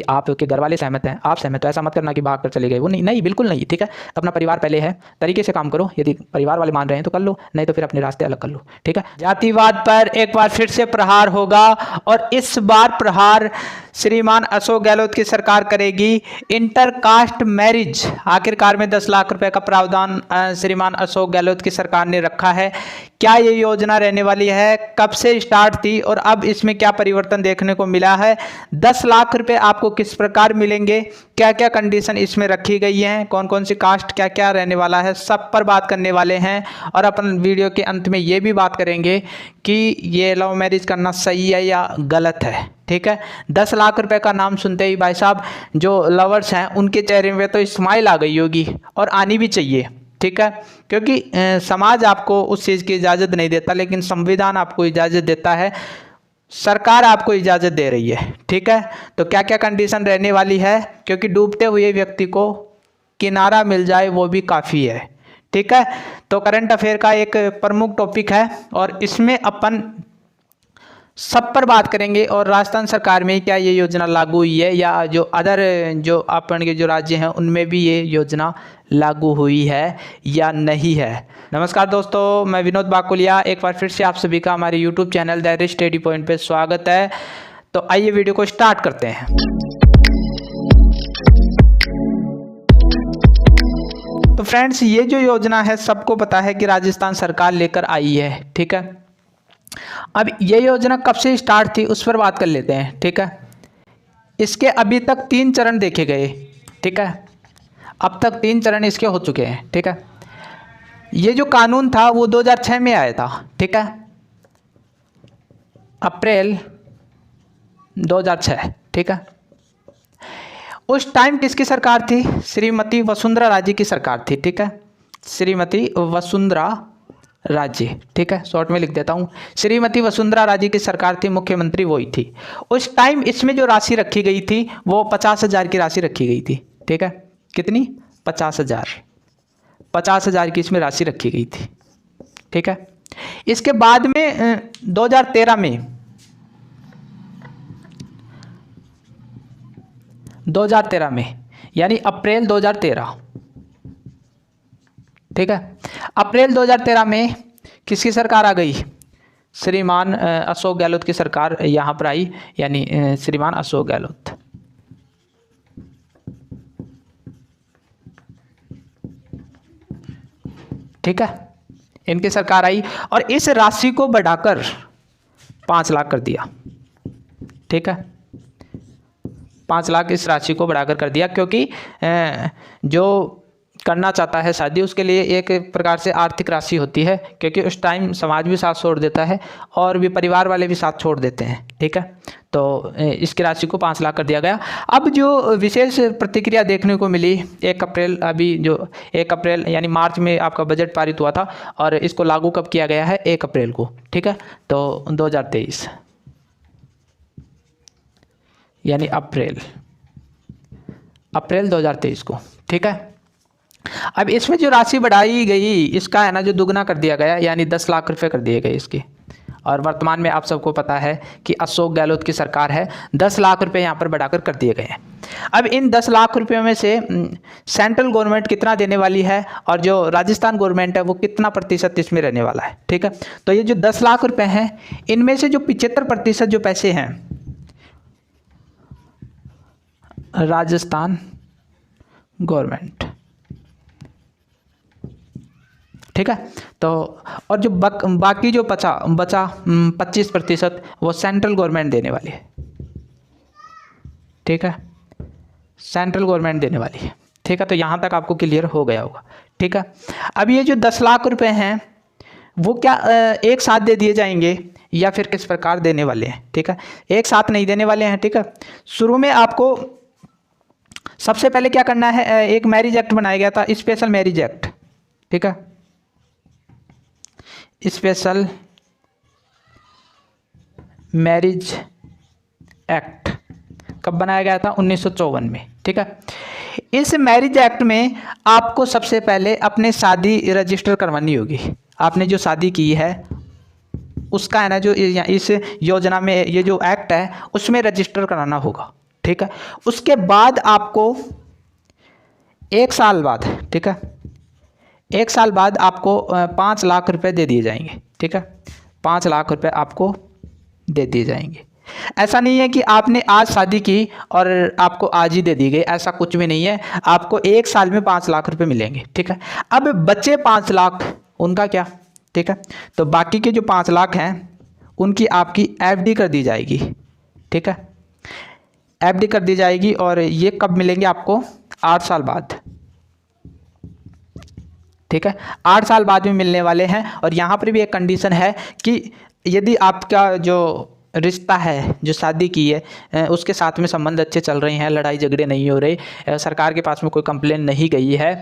आपके घर वाले सहमत हैं, आप सहमत हो, ऐसा मत करना कि भाग कर चले गए वो, नहीं नहीं, बिल्कुल नहीं, ठीक है। अपना परिवार पहले है, तरीके से काम करो, यदि परिवार वाले मान रहे हैं तो कर लो, नहीं तो फिर अपने रास्ते अलग कर लो, ठीक है। जातिवाद पर एक बार फिर से प्रहार होगा और इस बार प्रहार श्रीमान अशोक गहलोत की सरकार करेगी। इंटरकास्ट मैरिज, आखिरकार में 10 लाख रुपए का प्रावधान श्रीमान अशोक गहलोत की सरकार ने रखा है। क्या ये योजना रहने वाली है, कब से स्टार्ट थी और अब इसमें क्या परिवर्तन देखने को मिला है, 10 लाख रुपए आपको किस प्रकार मिलेंगे, क्या क्या कंडीशन इसमें रखी गई हैं, कौन कौन सी कास्ट क्या क्या रहने वाला है, सब पर बात करने वाले हैं। और अपन वीडियो के अंत में ये भी बात करेंगे कि ये लव मैरिज करना सही है या गलत है, ठीक है। 10 लाख रुपए का नाम सुनते ही भाई साहब जो लवर्स हैं उनके चेहरे में तो स्माइल आ गई होगी, और आनी भी चाहिए, ठीक है, क्योंकि समाज आपको उस चीज़ की इजाज़त नहीं देता, लेकिन संविधान आपको इजाज़त देता है, सरकार आपको इजाज़त दे रही है, ठीक है। तो क्या क्या कंडीशन रहने वाली है, क्योंकि डूबते हुए व्यक्ति को किनारा मिल जाए वो भी काफ़ी है, ठीक है। तो करंट अफेयर का एक प्रमुख टॉपिक है और इसमें अपन सब पर बात करेंगे, और राजस्थान सरकार में क्या ये योजना लागू हुई है या जो अदर जो अपन के जो राज्य हैं उनमें भी ये योजना लागू हुई है या नहीं है। नमस्कार दोस्तों, मैं विनोद बाकुलिया, एक बार फिर से आप सभी का हमारे YouTube channel the rich study point पे स्वागत है। तो आइए वीडियो को स्टार्ट करते हैं। तो फ्रेंड्स, ये जो योजना है सबको पता है कि राजस्थान सरकार लेकर आई है, ठीक है। अब ये योजना कब से स्टार्ट थी उस पर बात कर लेते हैं, ठीक है। इसके अभी तक 3 चरण देखे गए, ठीक है। अब तक 3 चरण इसके हो चुके हैं, ठीक है। ये जो कानून था वो 2006 में आया था, ठीक है, अप्रैल 2006, ठीक है। उस टाइम किसकी सरकार थी, श्रीमती वसुंधरा राजे की सरकार थी, ठीक है, श्रीमती वसुंधरा राजे, ठीक है, शॉर्ट में लिख देता हूँ, श्रीमती वसुंधरा राजे की सरकार थी, मुख्यमंत्री वही थी। उस टाइम इसमें जो राशि रखी गई थी वो 50,000 की राशि रखी गई थी, ठीक है। कितनी, 50,000 की इसमें राशि रखी गई थी, ठीक है। इसके बाद में 2013 में यानी अप्रैल 2013, ठीक है, अप्रैल 2013 में किसकी सरकार आ गई, श्रीमान अशोक गहलोत की सरकार यहाँ पर आई, यानी श्रीमान अशोक गहलोत, ठीक है, इनकी सरकार आई और इस राशि को बढ़ाकर 5 लाख कर दिया, ठीक है। 5 लाख इस राशि को बढ़ाकर कर दिया, क्योंकि जो करना चाहता है शादी उसके लिए एक प्रकार से आर्थिक राशि होती है, क्योंकि उस टाइम समाज भी साथ छोड़ देता है और भी परिवार वाले भी साथ छोड़ देते हैं, ठीक है। तो इसकी राशि को 5 लाख कर दिया गया। अब जो विशेष प्रतिक्रिया देखने को मिली 1 अप्रैल, अभी जो 1 अप्रैल यानी मार्च में आपका बजट पारित हुआ था और इसको लागू कब किया गया है, 1 अप्रैल को, ठीक है। तो 2023 यानी अप्रैल 2023 को, ठीक है। अब इसमें जो राशि बढ़ाई गई इसका है ना जो दुगना कर दिया गया, यानी 10 लाख रुपए कर दिए गए इसके। और वर्तमान में आप सबको पता है कि अशोक गहलोत की सरकार है, 10 लाख रुपए यहाँ पर बढ़ाकर कर दिए गए हैं। अब इन 10 लाख रुपए में से सेंट्रल गवर्नमेंट कितना देने वाली है और जो राजस्थान गवर्नमेंट है वो कितना प्रतिशत इसमें रहने वाला है, ठीक है। तो ये जो 10 लाख रुपए हैं इनमें से जो 75% जो पैसे हैं राजस्थान गवर्नमेंट, ठीक है। तो और जो बाकी जो बचा 25% वो सेंट्रल गवर्नमेंट देने वाली है, ठीक है, सेंट्रल गवर्नमेंट देने वाली है, ठीक है। तो यहाँ तक आपको क्लियर हो गया होगा, ठीक है। अब ये जो 10 लाख रुपए हैं वो क्या एक साथ दे दिए जाएंगे या फिर किस प्रकार देने वाले हैं, ठीक है। एक साथ नहीं देने वाले हैं, ठीक है। शुरू में आपको सबसे पहले क्या करना है, एक मैरिज एक्ट बनाया गया था, स्पेशल मैरिज एक्ट, ठीक है, स्पेशल मैरिज एक्ट कब बनाया गया था, 1954 में, ठीक है। इस मैरिज एक्ट में आपको सबसे पहले अपने शादी रजिस्टर करवानी होगी। आपने जो शादी की है उसका है ना जो इस योजना में ये जो एक्ट है उसमें रजिस्टर कराना होगा, ठीक है। उसके बाद आपको 1 साल बाद, ठीक है, 1 साल बाद आपको 5 लाख रुपए दे दिए जाएंगे, ठीक है, 5 लाख रुपए आपको दे दिए जाएंगे। ऐसा नहीं है कि आपने आज शादी की और आपको आज ही दे दी गई, ऐसा कुछ भी नहीं है। आपको 1 साल में 5 लाख रुपए मिलेंगे, ठीक है। अब बचे 5 लाख, उनका क्या, ठीक है, तो बाकी के जो 5 लाख हैं उनकी आपकी एफडी कर दी जाएगी, ठीक है, एफडी कर दी जाएगी। और ये कब मिलेंगे आपको? 8 साल बाद, ठीक है, 8 साल बाद में मिलने वाले हैं। और यहाँ पर भी एक कंडीशन है कि यदि आपका जो रिश्ता है, जो शादी की है, उसके साथ में संबंध अच्छे चल रहे हैं, लड़ाई झगड़े नहीं हो रहे, सरकार के पास में कोई कंप्लेन नहीं गई है,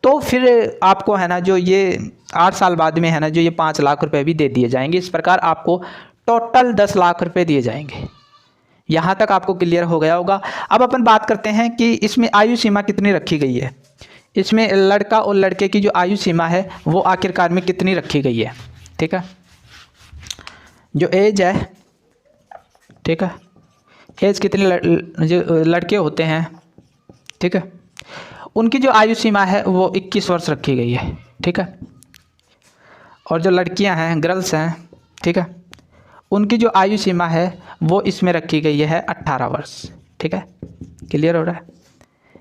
तो फिर आपको है ना जो ये 8 साल बाद में है ना जो ये 5 लाख रुपए भी दे दिए जाएंगे। इस प्रकार आपको टोटल 10 लाख रुपए दिए जाएंगे। यहाँ तक आपको क्लियर हो गया होगा। अब अपन बात करते हैं कि इसमें आयु सीमा कितनी रखी गई है। इसमें लड़का और लड़के की जो आयु सीमा है वो आखिरकार में कितनी रखी गई है, ठीक है, जो एज है, ठीक है, एज कितने जो लड़के होते हैं, ठीक है, उनकी जो आयु सीमा है वो 21 वर्ष रखी गई है, ठीक है। और जो लड़कियां हैं, गर्ल्स हैं, ठीक है, उनकी जो आयु सीमा है वो इसमें रखी गई है 18 वर्ष, ठीक है, क्लियर हो रहा है।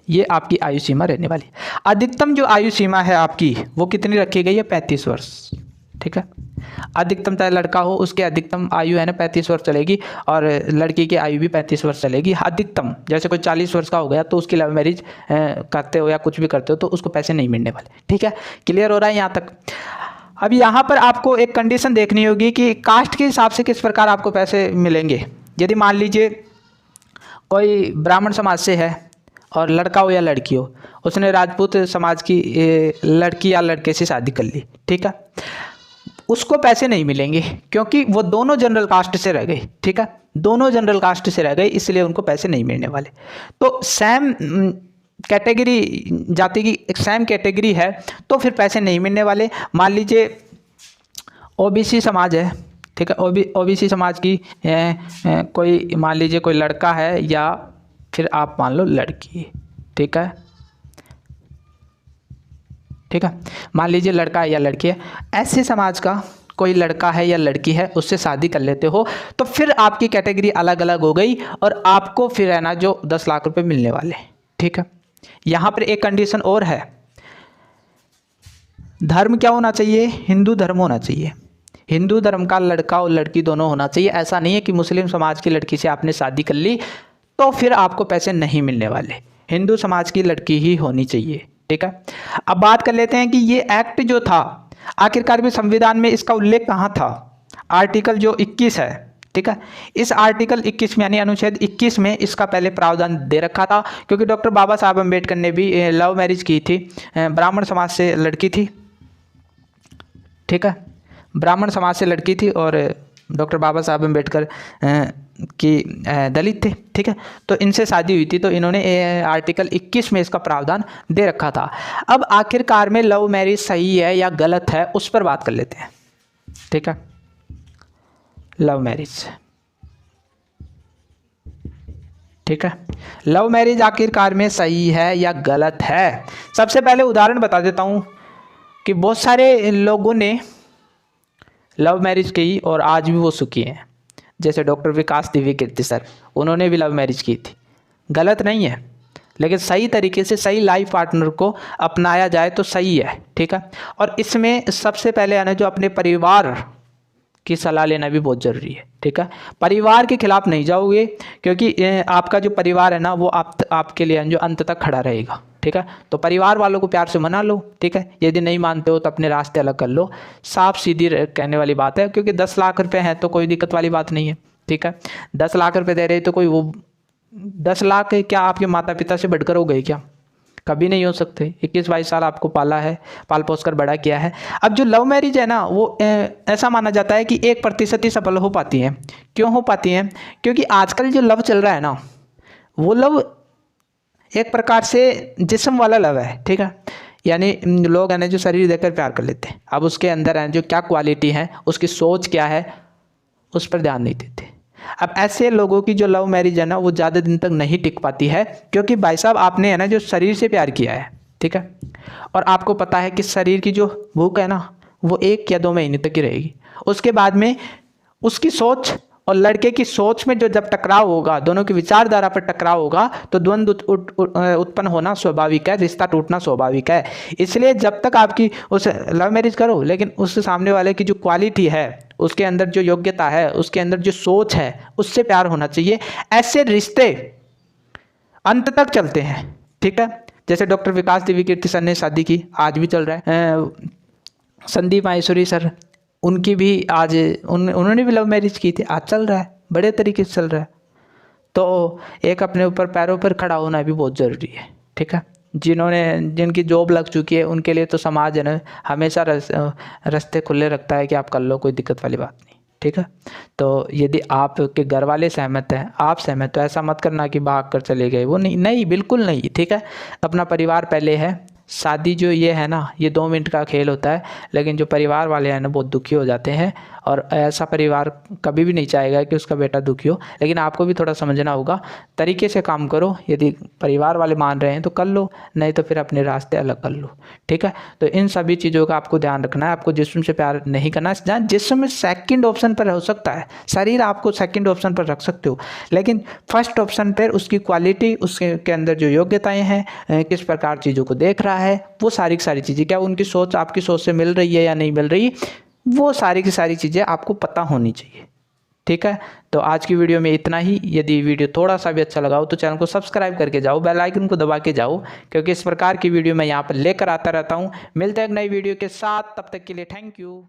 ये आपकी आयु सीमा रहने वाली। अधिकतम जो आयु सीमा है आपकी वो कितनी रखी गई है? 35 वर्ष, ठीक है। अधिकतम चाहे लड़का हो उसके अधिकतम आयु है ना 35 वर्ष चलेगी, और लड़की की आयु भी 35 वर्ष चलेगी अधिकतम। जैसे कोई 40 वर्ष का हो गया तो उसकी लव मैरिज करते हो या कुछ भी करते हो तो उसको पैसे नहीं मिलने वाले, ठीक है, क्लियर हो रहा है यहाँ तक। अब यहाँ पर आपको एक कंडीशन देखनी होगी कि कास्ट के हिसाब से किस प्रकार आपको पैसे मिलेंगे। यदि मान लीजिए कोई ब्राह्मण समाज से है और लड़का हो या लड़की हो, उसने राजपूत समाज की लड़की या लड़के से शादी कर ली, ठीक है, उसको पैसे नहीं मिलेंगे क्योंकि वो दोनों जनरल कास्ट से रह गए, ठीक है, दोनों जनरल कास्ट से रह गए, इसलिए उनको पैसे नहीं मिलने वाले। तो सेम कैटेगरी, जाति की एक सेम कैटेगरी है तो फिर पैसे नहीं मिलने वाले। मान लीजिए ओबीसी समाज है, ठीक है, ओबीसी समाज की कोई मान लीजिए कोई लड़का है या फिर आप मान लो लड़की, ठीक है, ठीक है, मान लीजिए लड़का है या लड़की है, ऐसे समाज का कोई लड़का है या लड़की है उससे शादी कर लेते हो तो फिर आपकी कैटेगरी अलग अलग हो गई और आपको फिर है ना जो 10 लाख रुपए मिलने वाले, ठीक है। यहाँ पर एक कंडीशन और है, धर्म क्या होना चाहिए? हिंदू धर्म होना चाहिए। हिंदू धर्म का लड़का और लड़की दोनों होना चाहिए। ऐसा नहीं है कि मुस्लिम समाज की लड़की से आपने शादी कर ली तो फिर आपको पैसे नहीं मिलने वाले, हिंदू समाज की लड़की ही होनी चाहिए, ठीक है। अब बात कर लेते हैं कि ये एक्ट जो था आखिरकार में संविधान में इसका उल्लेख कहाँ था? आर्टिकल जो 21 है, ठीक है, इस आर्टिकल 21 में यानी अनुच्छेद 21 में इसका पहले प्रावधान दे रखा था, क्योंकि डॉक्टर बाबा साहब अम्बेडकर ने भी लव मैरिज की थी, ब्राह्मण समाज से लड़की थी, ठीक है, ब्राह्मण समाज से लड़की थी और डॉक्टर बाबा साहब अम्बेडकर की दलित थे, ठीक है, तो इनसे शादी हुई थी, तो इन्होंने आर्टिकल 21 में इसका प्रावधान दे रखा था। अब आखिरकार में लव मैरिज सही है या गलत है उस पर बात कर लेते हैं, ठीक है। लव मैरिज, ठीक है, लव मैरिज आखिरकार में सही है या गलत है? सबसे पहले उदाहरण बता देता हूँ कि बहुत सारे लोगों ने लव मैरिज की और आज भी वो सुखी हैं। जैसे डॉक्टर विकास दिव्यकीर्ति सर, उन्होंने भी लव मैरिज की थी, गलत नहीं है, लेकिन सही तरीके से सही लाइफ पार्टनर को अपनाया जाए तो सही है, ठीक है। और इसमें सबसे पहले आना जो अपने परिवार की सलाह लेना भी बहुत ज़रूरी है, ठीक है। परिवार के खिलाफ नहीं जाओगे क्योंकि आपका जो परिवार है ना वो आपके लिए जो अंत तक खड़ा रहेगा, ठीक है। तो परिवार वालों को प्यार से मना लो, ठीक है। यदि नहीं मानते हो तो अपने रास्ते अलग कर लो, साफ सीधी कहने वाली बात है, क्योंकि 10 लाख रुपए हैं तो कोई दिक्कत वाली बात नहीं है, ठीक है। 10 लाख रुपए दे रहे तो कोई वो 10 लाख क्या आपके माता पिता से बढ़कर हो गए क्या? कभी नहीं हो सकते। 21-22 साल आपको पाला है, पाल पोस कर बड़ा किया है। अब जो लव मैरिज है ना वो ऐसा माना जाता है कि 1% ही सफल हो पाती हैं। क्यों हो पाती हैं? क्योंकि आजकल जो लव चल रहा है ना वो लव एक प्रकार से जिस्म वाला लव है, ठीक है। यानी लोग है ना जो शरीर देखकर प्यार कर लेते हैं, अब उसके अंदर है जो क्या क्वालिटी है, उसकी सोच क्या है, उस पर ध्यान नहीं देते। अब ऐसे लोगों की जो लव मैरिज है ना वो ज़्यादा दिन तक नहीं टिक पाती है, क्योंकि भाई साहब आपने है ना जो शरीर से प्यार किया है, ठीक है, और आपको पता है कि शरीर की जो भूख है ना वो 1 या 2 महीने तक ही रहेगी। उसके बाद में उसकी सोच और लड़के की सोच में जो जब टकराव होगा, दोनों की विचारधारा पर टकराव होगा, तो द्वंद्व उत्पन्न होना स्वाभाविक है, रिश्ता टूटना स्वाभाविक है। इसलिए जब तक आपकी उस लव मैरिज करो, लेकिन उस सामने वाले की जो क्वालिटी है, उसके अंदर जो योग्यता है, उसके अंदर जो सोच है, उससे प्यार होना चाहिए। ऐसे रिश्ते अंत तक चलते हैं, ठीक है। जैसे डॉक्टर विकास दिव्य कीर्ति सर ने शादी की, आज भी चल रहा है। संदीप माहेश्वरी सर, उनकी भी आज उन्होंने भी लव मैरिज की थी, आज चल रहा है, बड़े तरीके से चल रहा है। तो एक अपने ऊपर पैरों पर खड़ा होना भी बहुत ज़रूरी है, ठीक है। जिनकी जॉब लग चुकी है उनके लिए तो समाज है ना हमेशा रास्ते खुले रखता है कि आप कर लो, कोई दिक्कत वाली बात नहीं, ठीक है। तो यदि आपके घर वाले सहमत हैं, आप सहमत, तो ऐसा मत करना कि भाग कर चले गए, वो नहीं बिल्कुल नहीं, ठीक है। अपना परिवार पहले है। शादी जो ये है ना ये 2 मिनट का खेल होता है, लेकिन जो परिवार वाले हैं ना बहुत दुखी हो जाते हैं, और ऐसा परिवार कभी भी नहीं चाहेगा कि उसका बेटा दुखी हो। लेकिन आपको भी थोड़ा समझना होगा, तरीके से काम करो, यदि परिवार वाले मान रहे हैं तो कर लो, नहीं तो फिर अपने रास्ते अलग कर लो, ठीक है। तो इन सभी चीज़ों का आपको ध्यान रखना है। आपको जिस्म से प्यार नहीं करना, जहाँ जिस्म सेकंड ऑप्शन पर हो सकता है, शरीर आपको सेकंड ऑप्शन पर रख सकते हो, लेकिन फर्स्ट ऑप्शन पर उसकी क्वालिटी, उसके अंदर जो योग्यताएँ हैं, किस प्रकार चीज़ों को देख रहा है, वो सारी की सारी चीज़ें, क्या उनकी सोच आपकी सोच से मिल रही है या नहीं मिल रही, वो सारी की सारी चीज़ें आपको पता होनी चाहिए, ठीक है। तो आज की वीडियो में इतना ही। यदि वीडियो थोड़ा सा भी अच्छा लगा हो तो चैनल को सब्सक्राइब करके जाओ, बेल आइकन को दबा के जाओ, क्योंकि इस प्रकार की वीडियो मैं यहाँ पर लेकर आता रहता हूँ। मिलते हैं एक नई वीडियो के साथ, तब तक के लिए थैंक यू।